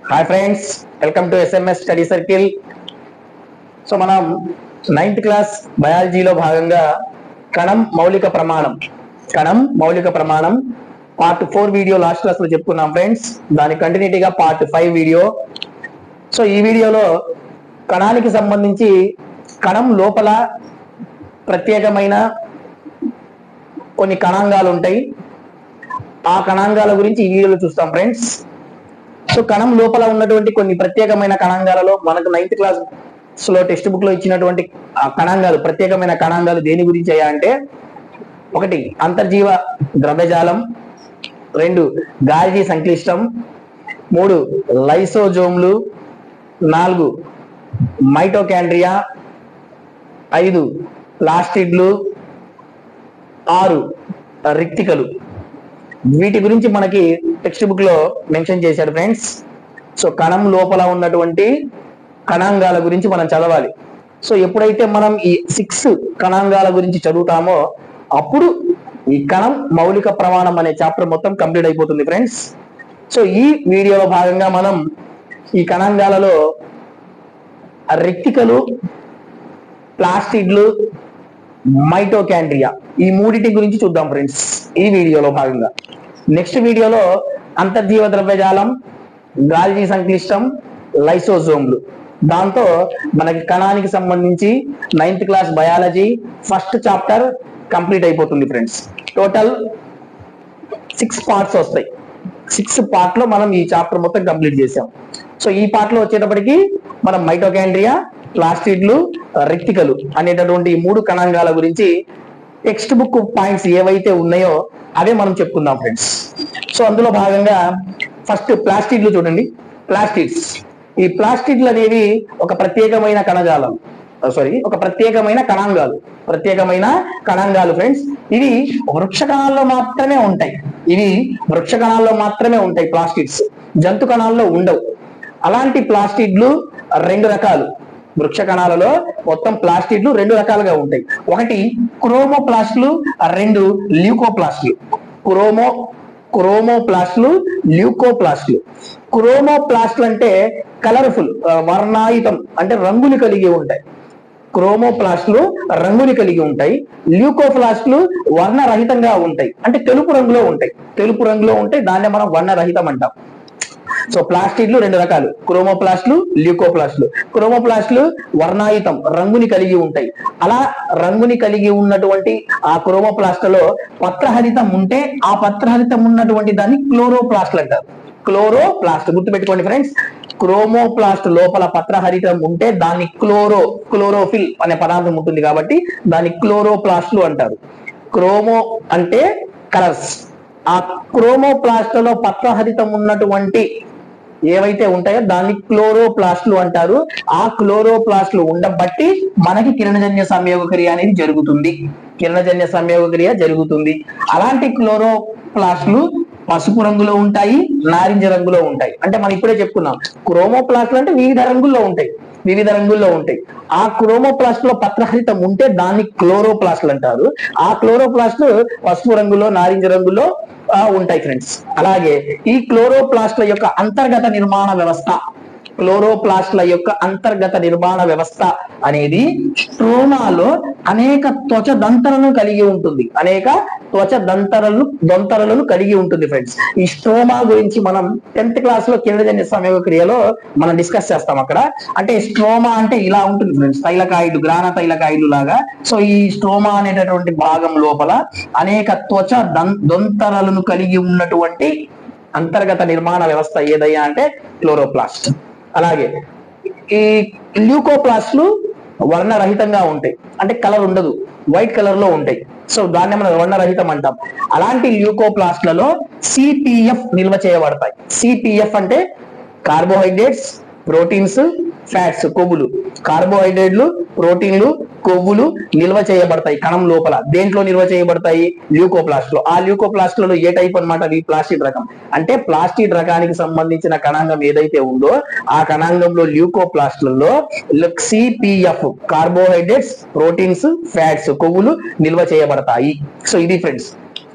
Hi friends, welcome to SMS study circle. So మనం 9th class బయాలజీలో భాగంగా కణం మౌలిక ప్రమాణం పార్ట్ 4 వీడియో లాస్ట్ క్లాస్ లో చెప్పుకున్నాం ఫ్రెండ్స్. దాని కంటిన్యూటీగా పార్ట్ 5 వీడియో. సో ఈ వీడియోలో కణానికి సంబంధించి కణం లోపల ప్రత్యేకమైన కొన్ని కణాంగాలు ఉంటాయి. ఆ కణాంగాల గురించి ఈ వీడియోలో చూస్తాం ఫ్రెండ్స్. సో కణం లోపల ఉన్నటువంటి కొన్ని ప్రత్యేకమైన కణాంగాలలో మనకు 9th క్లాస్ లో టెక్స్ట్ బుక్ లో ఇచ్చినటువంటి కణాంగాలు, ప్రత్యేకమైన కణాంగాలు దేని గురించి అయ్యా అంటే, 1 అంతర్జీవ ద్రవ్యజాలం, 2 గాల్జీ సంక్లిష్టం, 3 లైసోజోమ్లు, 4 మైటోకాండ్రియా, 5 ప్లాస్టిడ్లు, 6 రిక్తికలు. వీటి గురించి మనకి టెక్స్ట్ బుక్ లో మెన్షన్ చేశాడు ఫ్రెండ్స్. సో కణం లోపల ఉన్నటువంటి కణాంగాల గురించి మనం చదవాలి. సో ఎప్పుడైతే మనం ఈ 6 కణాంగాల గురించి చదువుతామో అప్పుడు ఈ కణం మౌలిక ప్రమాణం అనే చాప్టర్ మొత్తం కంప్లీట్ అయిపోతుంది ఫ్రెండ్స్. సో ఈ వీడియోలో భాగంగా మనం ఈ కణాంగాలలో రెక్టికలు, ప్లాస్టిడ్లు, మైటోకాండ్రియా ఈ మూడిటి గురించి చూద్దాం ఫ్రెండ్స్ ఈ వీడియోలో భాగంగా. నెక్స్ట్ వీడియోలో అంతర్జీవ ద్రవ్యజాలం, గాల్జీ సంక్లిష్టం, లైసోజోమ్లు, దాంతో మనకి కణానికి సంబంధించి 9th class biology first chapter complete అయిపోతుంది ఫ్రెండ్స్. టోటల్ 6 పార్ట్స్ వస్తాయి. 6 పార్ట్ లో మనం ఈ చాప్టర్ మొత్తం కంప్లీట్ చేసాం. సో ఈ పార్ట్ లో వచ్చేటప్పటికి మనం మైటోకాండ్రియా, ప్లాస్టిడ్లు, రెక్టికలు అనేటటువంటి 3 కణాంగాల గురించి టెక్స్ట్ బుక్ పాయింట్స్ ఏవైతే ఉన్నాయో అవే మనం చెప్పుకుందాం ఫ్రెండ్స్. సో అందులో భాగంగా ఫస్ట్ ప్లాస్టిడ్లు చూడండి. ఈ ప్లాస్టిడ్లు అనేవి ఒక ప్రత్యేకమైన ఒక ప్రత్యేకమైన కణాంగాలు ఫ్రెండ్స్. ఇవి వృక్ష కణాల్లో మాత్రమే ఉంటాయి ప్లాస్టిడ్స్. జంతు కణాల్లో ఉండవు. అలాంటి ప్లాస్టిడ్లు 2 రకాలు. వృక్ష కణాలలో మొత్తం ప్లాస్టిడ్లు 2 రకాలుగా ఉంటాయి. 1 క్రోమోప్లాస్ట్లు, 2 ల్యూకోప్లాస్ట్లు. క్రోమోప్లాస్ట్లు, ల్యూకోప్లాస్ట్లు. క్రోమోప్లాస్ట్లు అంటే కలర్ఫుల్, వర్ణాయుతం, అంటే రంగులు కలిగి ఉంటాయి. క్రోమోప్లాస్ట్లు రంగుని కలిగి ఉంటాయి. ల్యూకోప్లాస్ట్లు వర్ణరహితంగా ఉంటాయి, అంటే తెలుపు రంగులో ఉంటాయి. దాన్నే మనం వర్ణరహితం అంటాం. సో ప్లాస్టిడ్లు 2 రకాలు, క్రోమోప్లాస్ట్లు, ల్యూకోప్లాస్ట్లు. క్రోమోప్లాస్ట్లు వర్ణాయుతం, రంగుని కలిగి ఉంటాయి. అలా రంగుని కలిగి ఉన్నటువంటి ఆ క్రోమోప్లాస్ట్లో పత్రహరితం ఉంటే ఆ పత్రహరితం ఉన్నటువంటి దాన్ని క్లోరోప్లాస్ట్లు అంటారు. గుర్తుపెట్టుకోండి ఫ్రెండ్స్. క్రోమోప్లాస్ట్ లోపల పత్రహరితం ఉంటే దాన్ని క్లోరోఫిల్ అనే పదార్థం ఉంటుంది కాబట్టి దాన్ని క్లోరోప్లాస్ట్లు అంటారు. క్రోమో అంటే కలర్స్. ఆ క్రోమోప్లాస్ట్లో పత్రహరితం ఉన్నటువంటి ఏవైతే ఉంటాయో దాన్ని క్లోరోప్లాస్ట్లు అంటారు. ఆ క్లోరోప్లాస్ట్లు ఉండబట్టి మనకి కిరణజన్య సంయోగక్రియ అనేది జరుగుతుంది. అలాంటి క్లోరోప్లాస్ట్లు పసుపు రంగులో ఉంటాయి, నారింజ రంగులో ఉంటాయి. అంటే మనం ఇప్పుడే చెప్పుకున్నాం, క్రోమోప్లాస్ట్లు అంటే వివిధ రంగుల్లో ఉంటాయి. ఆ క్రోమోప్లాస్ట్ లో పత్రహరితం ఉంటే దాన్ని క్లోరోప్లాస్ట్లు అంటారు. ఆ క్లోరోప్లాస్ట్లు పసుపు రంగులో, నారింజ రంగులో ఉంటాయి ఫ్రెండ్స్. అలాగే ఈ క్లోరోప్లాస్ట్ల యొక్క అంతర్గత నిర్మాణ వ్యవస్థ అనేది స్ట్రోమాలో అనేక త్వచ దంతరలను కలిగి ఉంటుంది ఫ్రెండ్స్. ఈ స్ట్రోమా గురించి మనం 10th క్లాస్ లో కిరణజన్య సంయోగ క్రియలో మనం డిస్కస్ చేస్తాం. అక్కడ అంటే స్ట్రోమా అంటే ఇలా ఉంటుంది ఫ్రెండ్స్, గ్రాన తైలకాయిలు లాగా. సో ఈ స్ట్రోమా అనేటటువంటి భాగం లోపల అనేక త్వచ దంతరలను కలిగి ఉన్నటువంటి అంతర్గత నిర్మాణ వ్యవస్థ ఏదయ్యా అంటే క్లోరోప్లాస్ట్. అలాగే ఈ ల్యూకోప్లాస్ట్లు వర్ణరహితంగా ఉంటాయి, అంటే కలర్ ఉండదు, వైట్ కలర్ లో ఉంటాయి. సో దాన్ని మనం వర్ణరహితం అంటాం. అలాంటి ల్యూకోప్లాస్ట్లలో సిపిఎఫ్ నిల్వ చేయబడతాయి. సిపిఎఫ్ అంటే కార్బోహైడ్రేట్స్, ప్రోటీన్స్, ఫ్యాట్స్, కొవ్వులు. కార్బోహైడ్రేట్లు, ప్రోటీన్లు, కొవ్వులు నిల్వ చేయబడతాయి కణం లోపల. దేంట్లో నిల్వ చేయబడతాయి? ల్యూకోప్లాస్ట్ లో. ఆ ల్యూకోప్లాస్ట్లలో ఏ టైప్ అనమాట? అది ప్లాస్టిడ్ రకం. అంటే ప్లాస్టిడ్ రకానికి సంబంధించిన కణాంగం ఏదైతే ఉందో ఆ కణాంగంలో ల్యూకోప్లాస్ట్లలో సిపిఎఫ్ కార్బోహైడ్రేట్స్, ప్రోటీన్స్, ఫ్యాట్స్, కొవ్వులు నిల్వ చేయబడతాయి. సో ఇది ఫ్రెండ్స్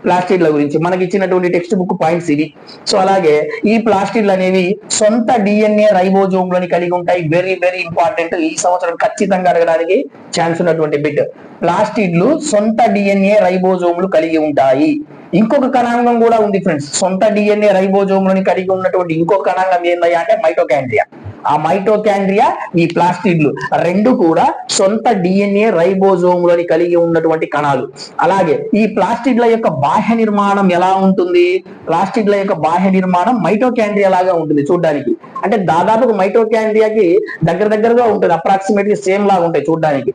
ప్లాస్టిడ్ల గురించి మనకి ఇచ్చినటువంటి టెక్స్ట్ బుక్ పాయింట్స్ ఇవి. సో అలాగే ఈ ప్లాస్టిడ్లు అనేవి సొంత డిఎన్ఏ రైబోజోమ్లని కలిగి ఉంటాయి. వెరీ వెరీ ఇంపార్టెంట్, ఈ సంవత్సరం ఖచ్చితంగా అడగడానికి ఛాన్స్ ఉన్నటువంటి బిట్. ప్లాస్టిడ్లు సొంత డిఎన్ఏ రైబోజోమ్లు కలిగి ఉంటాయి. ఇంకొక కణాంగం కూడా ఉంది ఫ్రెండ్స్, సొంత డిఎన్ఏ రైబోజోమ్లని కలిగి ఉన్నటువంటి ఇంకొక కణాంగం ఏందయ్యా అంటే మైటోకాండ్రియా. ఆ మైటోకాండ్రియా, ఈ ప్లాస్టిడ్లు రెండు కూడా సొంత డిఎన్ఏ రైబోజోములని కలిగి ఉన్నటువంటి కణాలు. అలాగే ఈ ప్లాస్టిడ్ల యొక్క బాహ్య నిర్మాణం ఎలా ఉంటుంది? ప్లాస్టిడ్ల యొక్క బాహ్య నిర్మాణం మైటోకాండ్రియా లాగా ఉంటుంది చూడడానికి. అంటే దాదాపు మైటోకాండ్రియాకి దగ్గరగా ఉంటుంది, అప్రాక్సిమేట్లీ సేమ్ లాగా ఉంటాయి చూడడానికి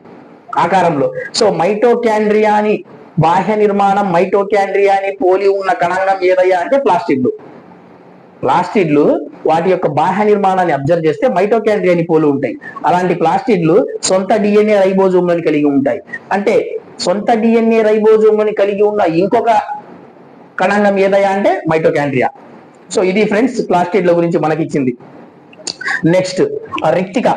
ఆకారంలో. సో మైటోకాండ్రియాని బాహ్య నిర్మాణం మైటోకాండ్రియాని పోలి ఉన్న కణాంగం ఏదయ్యా అంటే ప్లాస్టిడ్లు. ప్లాస్టిడ్లు వాటి యొక్క బాహ్య నిర్మాణాన్ని అబ్జర్వ్ చేస్తే మైటోకాండ్రియాని పోలి ఉంటాయి. అలాంటి ప్లాస్టిడ్లు సొంత డిఎన్ఏ రైబోజోమ్లను కలిగి ఉంటాయి. అంటే సొంత డిఎన్ఏ రైబోజోమ్లను కలిగి ఉన్న ఇంకొక కణాంగం ఏదయ్యా అంటే మైటోకాండ్రియా. సో ఇది ఫ్రెండ్స్ ప్లాస్టిడ్ల గురించి మనకిచ్చింది. నెక్స్ట్ రిక్తిక.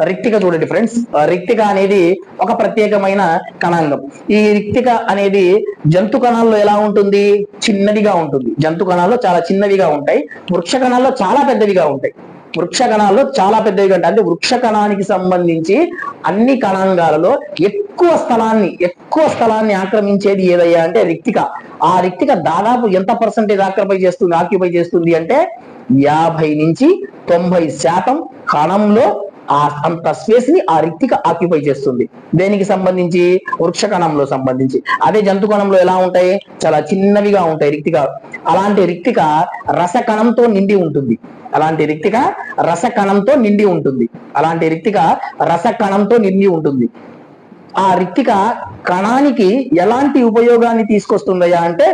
రిక్తిక చూడండి ఫ్రెండ్స్, రిక్తిక అనేది ఒక ప్రత్యేకమైన కణాంగం. ఈ రిక్తిక అనేది జంతు కణాల్లో ఎలా ఉంటుంది? చిన్నదిగా ఉంటుంది. జంతు కణాల్లో చాలా చిన్నవిగా ఉంటాయి, వృక్ష కణాల్లో చాలా పెద్దవిగా ఉంటాయి. వృక్ష కణాల్లో చాలా పెద్దవిగా ఉంటాయి. అంటే వృక్ష కణానికి సంబంధించి అన్ని కణాంగాలలో ఎక్కువ స్థలాన్ని ఆక్రమించేది ఏదయ్యా అంటే రిక్తిక. ఆ రిక్తిక దాదాపు ఎంత పర్సెంటేజ్ ఆక్యుపై చేస్తుంది అంటే 50 నుంచి 90% కణంలో అంత స్పేస్ ని ఆ రిక్తిక ఆక్యుపై చేస్తుంది. దేనికి సంబంధించి? వృక్ష కణంలో సంబంధించి. అదే జంతు కణంలో ఎలా ఉంటాయి? చాలా చిన్నవిగా ఉంటాయి రిక్తిక. అలాంటి రిక్తిక రసకణంతో నిండి ఉంటుంది. అలాంటి రిక్తిక రసకణంతో నిండి ఉంటుంది. అలాంటి రిక్తిక రసకణంతో నిండి ఉంటుంది. ఆ రిక్తిక కణానికి ఎలాంటి ఉపయోగాన్ని తీసుకొస్తుందయ్యా అంటే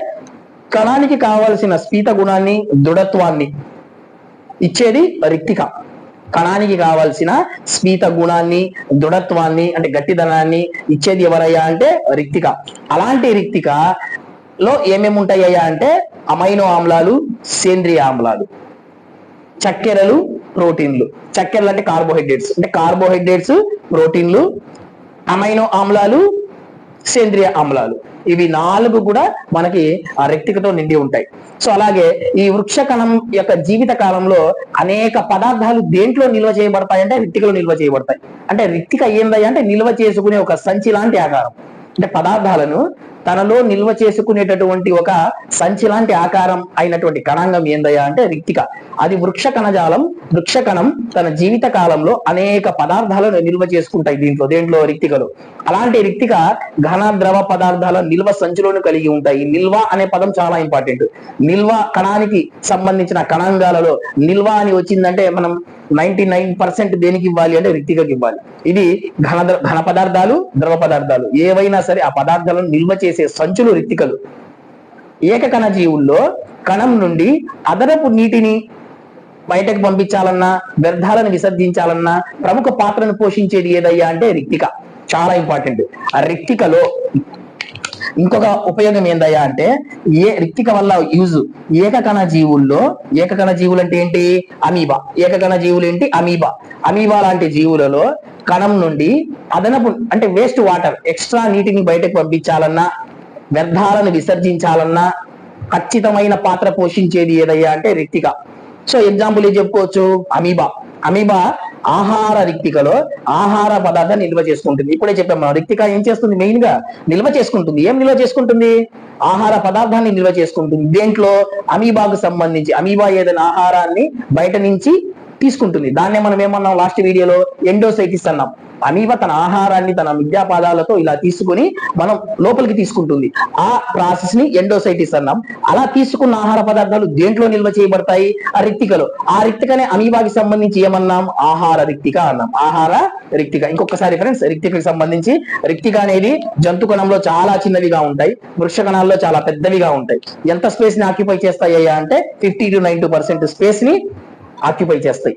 కణానికి కావలసిన స్ఫీత గుణాన్ని, దృఢత్వాన్ని ఇచ్చేది రిక్తిక. కణానికి కావాల్సిన స్ఫీత గుణాన్ని, దృఢత్వాన్ని అంటే గట్టిదనాన్ని ఇచ్చేది ఎవరయ్యా అంటే రిక్తిక. అలాంటి రిక్తికలో ఏమేమి ఉంటాయ్యా అంటే అమైనో ఆమ్లాలు, సేంద్రియ ఆమ్లాలు, చక్కెరలు, ప్రోటీన్లు. చక్కెరలు అంటే కార్బోహైడ్రేట్స్, ప్రోటీన్లు, అమైనో ఆమ్లాలు, సేంద్రియ ఆమ్లాలు. ఇవి 4 కూడా మనకి ఆ రిక్తికతో నిండి ఉంటాయి. సో అలాగే ఈ వృక్ష కణం యొక్క జీవిత కాలంలో అనేక పదార్థాలు దేంట్లో నిల్వ చేయబడతాయి అంటే రిక్తికలో నిల్వ చేయబడతాయి. అంటే రిక్తిక ఏందయ్యా అంటే నిల్వ చేసుకునే ఒక సంచి లాంటి ఆకారం. అంటే పదార్థాలను తనలో నిల్వ చేసుకునేటటువంటి ఒక సంచి లాంటి ఆకారం అయినటువంటి కణాంగం ఏందయ్యా అంటే రిక్తిక. అది వృక్ష కణం తన జీవిత కాలంలో అనేక పదార్థాలను నిల్వ చేసుకుంటాయి దేంట్లో రిక్తికలో. అలాంటి రిక్తిక ఘన ద్రవ పదార్థాల నిల్వ సంచులను కలిగి ఉంటాయి. నిల్వ అనే పదం చాలా ఇంపార్టెంట్. నిల్వ కణానికి సంబంధించిన కణాంగాలలో నిల్వ అని వచ్చిందంటే మనం 99% దేనికి ఇవ్వాలి అంటే రిక్తికకి ఇవ్వాలి. ఇది ఘన పదార్థాలు, ద్రవ పదార్థాలు ఏవైనా సరే ఆ పదార్థాలను నిల్వ చేసే సంచులు రిక్తికలు. ఏకకణ జీవుల్లో కణం నుండి అదనపు నీటిని బయటకు పంపించాలన్నా, వ్యర్థాలను విసర్జించాలన్నా ప్రముఖ పాత్రను పోషించేది ఏదయ్యా అంటే రిక్తిక. చాలా ఇంపార్టెంట్. ఆ రిక్తికలో ఇంకొక ఉపయోగం ఏందయ్యా అంటే రిక్తిక వల్ల యూజ్ ఏకకణ జీవులు అంటే ఏంటి? అమీబా. ఏకకణ జీవులు ఏంటి? అమీబా లాంటి జీవులలో కణం నుండి అదనపు అంటే వేస్ట్ వాటర్, ఎక్స్ట్రా నీటిని బయటకు పంపించాలన్నా, వ్యర్థాలను విసర్జించాలన్నా ఖచ్చితమైన పాత్ర పోషించేది ఏదయ్యా అంటే రిక్తిక. సో ఎగ్జాంపుల్ ఏం చెప్పుకోవచ్చు? అమీబా ఆహార రిక్తికలో ఆహార పదార్థాన్ని నిల్వ చేసుకుంటుంది. ఇప్పుడే చెప్పాం మనం, రిక్తిక ఏం చేస్తుంది? మెయిన్ గా నిల్వ చేసుకుంటుంది. ఏం నిల్వ చేసుకుంటుంది? ఆహార పదార్థాన్ని నిల్వ చేసుకుంటుంది. దేంట్లో? అమీబాకు సంబంధించి. అమీబా ఏదైనా ఆహారాన్ని బయట నుంచి తీసుకుంటుంది. దాన్నే మనం ఏమన్నాం లాస్ట్ వీడియోలో? ఎండోసైటిస్ అన్నాం. అమీబా తన ఆహారాన్ని తన మిథ్యాపాదాలతో ఇలా తీసుకుని మనం లోపలికి తీసుకుంటుంది. ఆ ప్రాసెస్ ని ఎండోసైటిస్ అన్నాం. అలా తీసుకున్న ఆహార పదార్థాలు దేంట్లో నిల్వ చేయబడతాయి? ఆ రిక్తికలో. ఆ రిక్తికనే అమీబాకి సంబంధించి ఏమన్నాం? ఆహార రిక్తిక అన్నాం. ఆహార రిక్తిక. ఇంకొకసారి ఫ్రెండ్స్, రిక్తికకి సంబంధించి రిక్తిక అనేది జంతు కణంలో చాలా చిన్నవిగా ఉంటాయి, వృక్ష కణాల్లో చాలా పెద్దవిగా ఉంటాయి. ఎంత స్పేస్ ని ఆక్యుపై చేస్తాయ్యా అంటే 50 to 90% స్పేస్ ని ఆక్యుపై చేస్తాయి.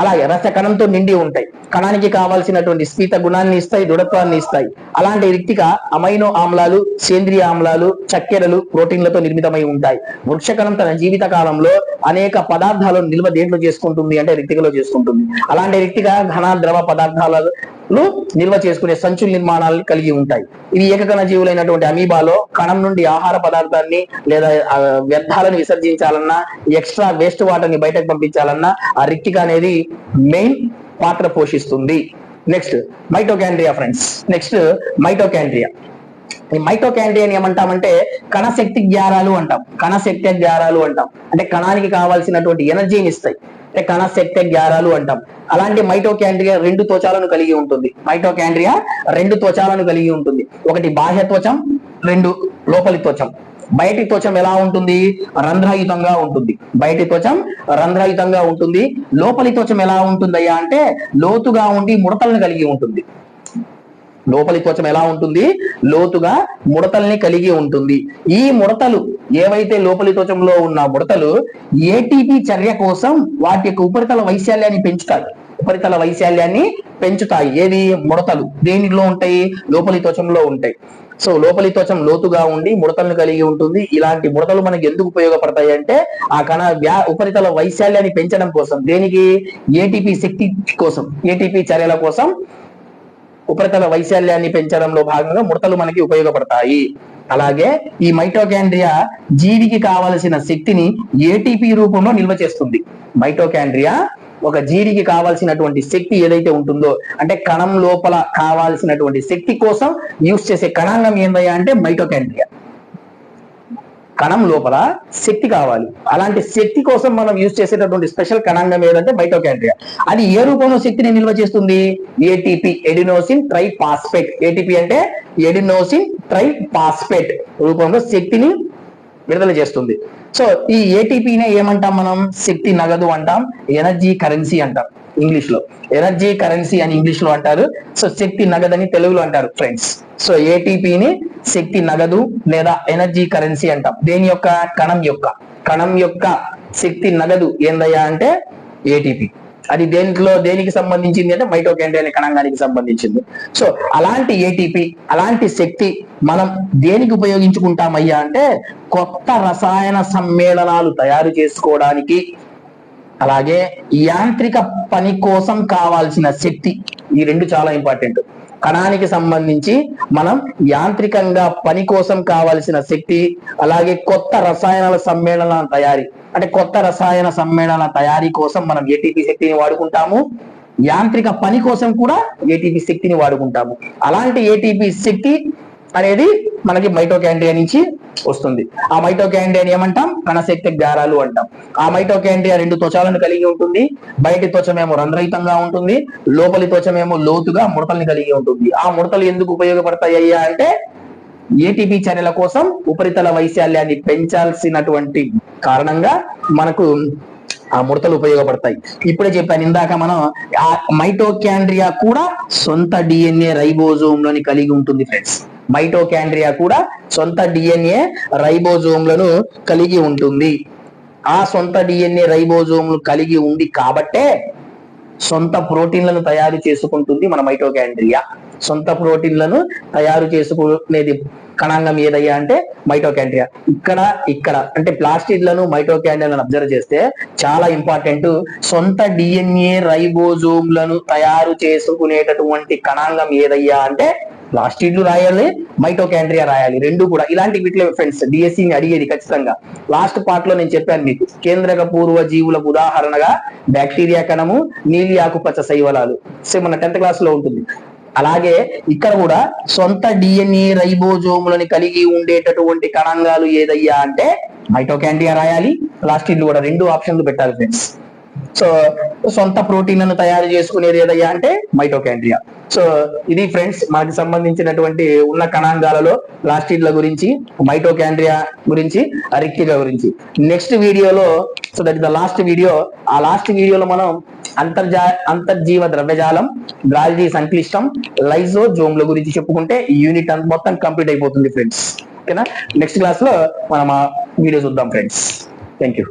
అలాగే రస కణంతో నిండి ఉంటాయి. కణానికి కావాల్సినటువంటి స్ఫీత గుణాన్ని ఇస్తాయి, దృఢత్వాన్ని ఇస్తాయి. అలాంటి రిక్తిక అమైనో ఆమ్లాలు, సేంద్రియ ఆమ్లాలు, చక్కెరలు, ప్రోటీన్లతో నిర్మితమై ఉంటాయి. వృక్ష కణం తన జీవిత కాలంలో అనేక పదార్థాలను నిల్వ దేంట్లో చేసుకుంటుంది అంటే రిక్తికలో చేసుకుంటుంది. అలాంటి రిక్తిక ఘన ద్రవ పదార్థాల నిల్వ చేసుకునే సంచుల నిర్మాణాలను కలిగి ఉంటాయి. ఇవి ఏకకణ జీవులైనటువంటి అమీబాలో కణం నుండి ఆహార పదార్థాన్ని లేదా వ్యర్థాలను విసర్జించాలన్నా, ఎక్స్ట్రా వేస్ట్ వాటర్ ని బయటకు పంపించాలన్నా ఆ రిక్టిక అనేది మెయిన్ పాత్ర పోషిస్తుంది. Next mitochondria friends. Next mitochondria. ఈ మైటోకాండ్రియాని ఏమంటామంటే కణశక్తి గ్యారాలు అంటాం. కణశక్తి గ్యారాలు అంటాం అంటే కణానికి కావాల్సినటువంటి ఎనర్జీని ఇస్తాయి, అంటే కణశక్తి గ్యారాలు అంటాం. అలాంటి మైటోకాండ్రియా 2 త్వచాలను కలిగి ఉంటుంది. మైటోకాండ్రియా 2 త్వచాలను కలిగి ఉంటుంది. ఒకటి బాహ్య త్వచం, 2 లోపలి త్వచం. బయటి త్వచం ఎలా ఉంటుంది? రంధ్రయుతంగా ఉంటుంది. బయటి త్వచం రంధ్రయుతంగా ఉంటుంది. లోపలి త్వచం ఎలా ఉంటుందయ్యా అంటే లోతుగా ఉండి ముడతలను కలిగి ఉంటుంది. లోపలి త్వచం ఎలా ఉంటుంది? లోతుగా ముడతల్ని కలిగి ఉంటుంది. ఈ ముడతలు ఏవైతే లోపలి త్వచంలో ఉన్న ముడతలు ఏటీపీ చర్య కోసం వాటి యొక్క ఉపరితల వైశాల్యాన్ని పెంచుతాయి. ఉపరితల వైశాల్యాన్ని పెంచుతాయి. ఏది? ముడతలు. దేనిలో ఉంటాయి? లోపలి త్వచంలో ఉంటాయి. సో లోపలి త్వచం లోతుగా ఉండి ముడతలను కలిగి ఉంటుంది. ఇలాంటి ముడతలు మనకి ఎందుకు ఉపయోగపడతాయి అంటే ఆ కణ ఉపరితల వైశాల్యాన్ని పెంచడం కోసం. దేనికి? ఏటీపీ శక్తి కోసం, ఏటీపీ చర్యల కోసం ఉపరితల వైశాల్యాన్ని పెంచడంలో భాగంగా ముడతలు మనకి ఉపయోగపడతాయి. అలాగే ఈ మైటోకాండ్రియా జీవికి కావలసిన శక్తిని ఏటీపీ రూపంలో నిల్వ చేస్తుంది. మైటోకాండ్రియా ఒక జీవికి కావాల్సినటువంటి శక్తి ఏదైతే ఉంటుందో, అంటే కణం లోపల కావాల్సినటువంటి శక్తి కోసం యూజ్ చేసే కణాంగం ఏందయ్యా అంటే మైటోకాండ్రియా. కణం లోపల శక్తి కావాలి, అలాంటి శక్తి కోసం మనం యూజ్ చేసేటటువంటి స్పెషల్ కణాంగం ఏదంటే మైటోకాండ్రియా. అది ఏ రూపంలో శక్తిని నిల్వ చేస్తుంది? ATP, adenosine triphosphate. ఏటీపీ అంటే ఎడినోసిన్ ట్రైఫాస్ఫేట్ రూపంలో శక్తిని విడుదల చేస్తుంది. సో ఈ ఏటీపీనే ఏమంటాం మనం? శక్తి నగదు అంటాం, ఎనర్జీ కరెన్సీ అంటాం ఇంగ్లీష్ లో. ఎనర్జీ కరెన్సీ అని ఇంగ్లీష్ లో అంటారు. సో శక్తి నగదని తెలుగులో అంటారు ఫ్రెండ్స్. సో ఏటీపీని శక్తి నగదు లేదా ఎనర్జీ కరెన్సీ అంటాం. దేని యొక్క? కణం యొక్క శక్తి నగదు ఏందయ్యా అంటే ఏటీపీ. అది దేనికి సంబంధించింది అంటే మైటోకాండ్రియా అనే కణాంగానికి సంబంధించింది. సో అలాంటి ఏటీపీ, అలాంటి శక్తి మనం దేనికి ఉపయోగించుకుంటామయ్యా అంటే కొత్త రసాయన సమ్మేళనాలు తయారు చేసుకోవడానికి, అలాగే యాంత్రిక పని కోసం కావాల్సిన శక్తి. ఈ 2 చాలా ఇంపార్టెంట్. కణానికి సంబంధించి మనం యాంత్రికంగా పని కోసం కావాల్సిన శక్తి, అలాగే కొత్త రసాయనాల సమ్మేళనాల తయారీ, అంటే కొత్త రసాయన సమ్మేళనాల తయారీ కోసం మనం ఏటీపీ శక్తిని వాడుకుంటాము. యాంత్రిక పని కోసం కూడా ఏటీపీ శక్తిని వాడుకుంటాము. అలాంటి ఏటీపీ శక్తి అనేది మనకి మైటోకాండ్రియా నుంచి వస్తుంది. ఆ మైటోకాండ్రియాని ఏమంటాం? కణశక్తి గారాలు అంటాం. ఆ మైటోకాండ్రియా 2 త్వచాలను కలిగి ఉంటుంది. బయటి త్వచమేమో రంధ్రయుతంగా ఉంటుంది, లోపలి త్వచమేమో లోతుగా ముడతల్ని కలిగి ఉంటుంది. ఆ ముడతలు ఎందుకు ఉపయోగపడతాయి అంటే ఏటీపీ చర్యల కోసం ఉపరితల వైశాల్యాన్ని పెంచాల్సినటువంటి కారణంగా మనకు ఆ ముడతలు ఉపయోగపడతాయి. ఇప్పుడే చెప్పాను ఇందాక మనం, ఆ మైటోకాండ్రియా కూడా సొంత డిఎన్ఏ రైబోజోమ్ లని కలిగి ఉంటుంది ఫ్రెండ్స్. మైటోకాండ్రియా కూడా సొంత డిఎన్ఏ రైబోజోమ్లను కలిగి ఉంటుంది. ఆ సొంత డిఎన్ఏ రైబోజోమ్లు కలిగి ఉంది కాబట్టే సొంత ప్రోటీన్లను తయారు చేసుకుంటుంది మన మైటోకాండ్రియా. సొంత ప్రోటీన్లను తయారు చేసుకునేది కణాంగం ఏదయ్యా అంటే మైటోకాండ్రియా. ఇక్కడ అంటే ప్లాస్టిడ్లను మైటోకాండ్రియాలను అబ్జర్వ్ చేస్తే చాలా ఇంపార్టెంట్. సొంత డిఎన్ఏ రైబోజోమ్లను తయారు చేసుకునేటటువంటి కణాంగం ఏదయ్యా అంటే ప్లాస్టిడ్లు రాయాలి, మైటోకాండ్రియా రాయాలి, 2 కూడా. ఇలాంటి వీటిలో ఫ్రెండ్స్ డిఎస్సిని అడిగేది ఖచ్చితంగా. లాస్ట్ పార్ట్ లో నేను చెప్పాను మీకు, కేంద్రక పూర్వ జీవులకు ఉదాహరణగా బ్యాక్టీరియా కణము, నీలి ఆకుపచ్చ శైవలాలు. సో మన 10th క్లాస్ లో ఉంటుంది. అలాగే ఇక్కడ కూడా సొంత డిఎన్ఏ రైబోజోములని కలిగి ఉండేటటువంటి కణాంగాలు ఏదయ్యా అంటే మైటోకాండ్రియా రాయాలి, ప్లాస్టిడ్లు కూడా. 2 ఆప్షన్లు పెట్టాలి ఫ్రెండ్స్. సో సొంత ప్రోటీన్లను తయారు చేసుకునేది ఏదయ్యా అంటే మైటోకాండ్రియా. సో ఇది ఫ్రెండ్స్ మనకి సంబంధించినటువంటి ఉన్న కణాంగాలలో ప్లాస్టిడ్ల గురించి, మైటోకాండ్రియా గురించి, రిక్టిక గురించి. నెక్స్ట్ వీడియోలో, so that is the last video, ఆ లాస్ట్ వీడియోలో మనం అంతర్జీవ ద్రవ్యజాలం, గాల్జీ సంక్లిష్టం, లైజోజోమ్ల గురించి చెప్పుకుంటే ఈ యూనిట్ మొత్తం కంప్లీట్ అయిపోతుంది ఫ్రెండ్స్. ఓకేనా? నెక్స్ట్ క్లాస్ లో మనం ఆ వీడియో చూద్దాం ఫ్రెండ్స్. Thank you.